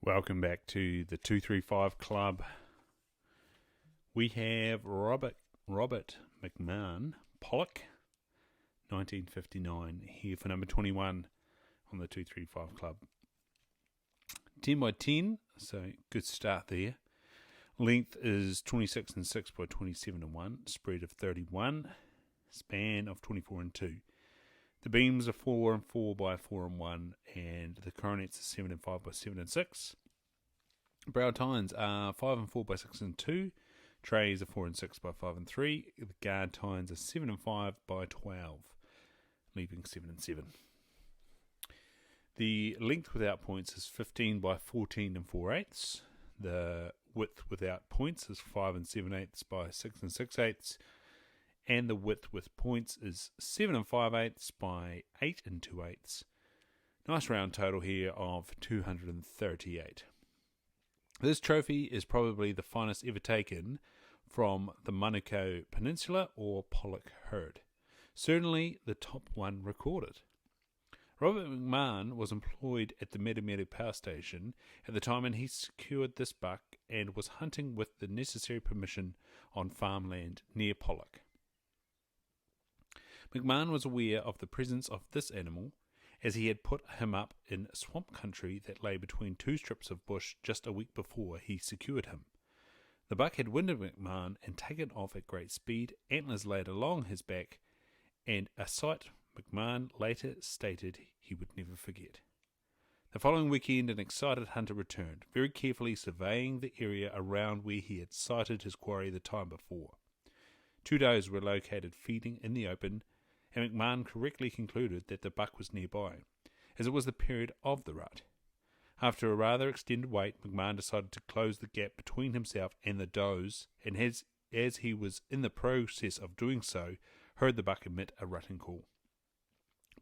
Welcome back to the 235 Club. We have Robert McMahon, Pollok, 1959, here for number 21 on the 235 Club. 10 by 10, so good start there. Length is 26 and 6 by 27 and 1, spread of 31, span of 24 and 2. The beams are 4 and 4 by 4 and 1, and the coronets are 7 and 5 by 7 and 6. Brow tines are 5 and 4 by 6 and 2. Trays are 4 and 6 by 5 and 3. The guard tines are 7 and 5 by 12, leaving 7 and 7. The length without points is 15 by 14 and 4/8. The width without points is 5 and 7/8 by 6 and 6/8. And the width with points is 7 and 5/8 by 8 and 2/8. Nice round total here of 238. This trophy is probably the finest ever taken from the Manukau Peninsula or Pollok herd. Certainly the top one recorded. Robert McMahon was employed at the Metamere Power Station at the time, and he secured this buck and was hunting with the necessary permission on farmland near Pollok. McMahon was aware of the presence of this animal, as he had put him up in swamp country that lay between two strips of bush just a week before he secured him. The buck had winded McMahon and taken off at great speed, antlers laid along his back, and a sight McMahon later stated he would never forget. The following weekend, an excited hunter returned, very carefully surveying the area around where he had sighted his quarry the time before. Two does were located feeding in the open, and McMahon correctly concluded that the buck was nearby, as it was the period of the rut. After a rather extended wait, McMahon decided to close the gap between himself and the does, and as he was in the process of doing so, heard the buck emit a rutting call.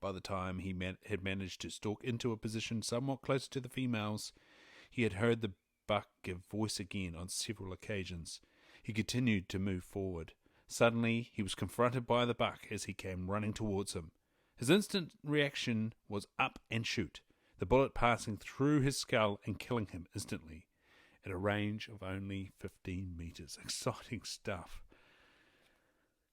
By the time he had managed to stalk into a position somewhat closer to the females, he had heard the buck give voice again on several occasions. He continued to move forward. Suddenly, he was confronted by the buck as he came running towards him. His instant reaction was up and shoot, the bullet passing through his skull and killing him instantly, at a range of only 15 metres. Exciting stuff.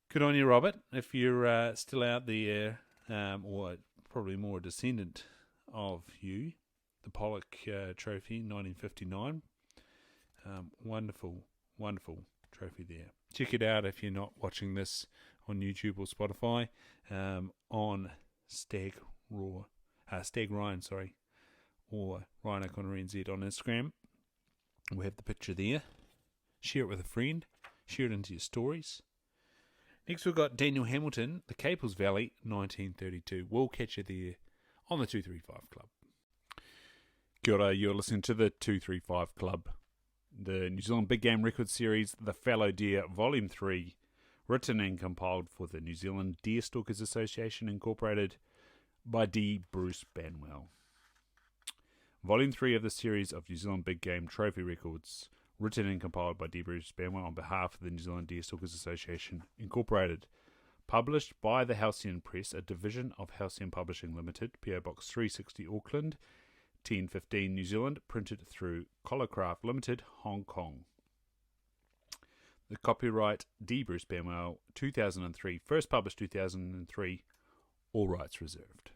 Good on you, Robert, if you're still out there, or probably more a descendant of you. The Pollok Trophy, 1959. Wonderful, wonderful trophy there. Check it out if you're not watching this on YouTube or Spotify, on Stag Ryan, or Ryan O'Connor NZ on Instagram. We have the picture there. Share it with a friend. Share it into your stories. Next we've got Daniel Hamilton, the Caples Valley, 1932. We'll catch you there on the 235 Club. Kia ora, you're listening to the 235 Club. The New Zealand Big Game Record Series, The Fallow Deer, Volume 3, written and compiled for the New Zealand Deer Stalkers Association, Incorporated by D. Bruce Banwell. Volume 3 of the series of New Zealand Big Game Trophy Records, written and compiled by D. Bruce Banwell on behalf of the New Zealand Deer Stalkers Association, Incorporated. Published by the Halcyon Press, a division of Halcyon Publishing Limited, PO Box 360 Auckland, 1015 New Zealand, printed through Collarcraft Limited, Hong Kong. The copyright D. Bruce Banwell, 2003, first published 2003, all rights reserved.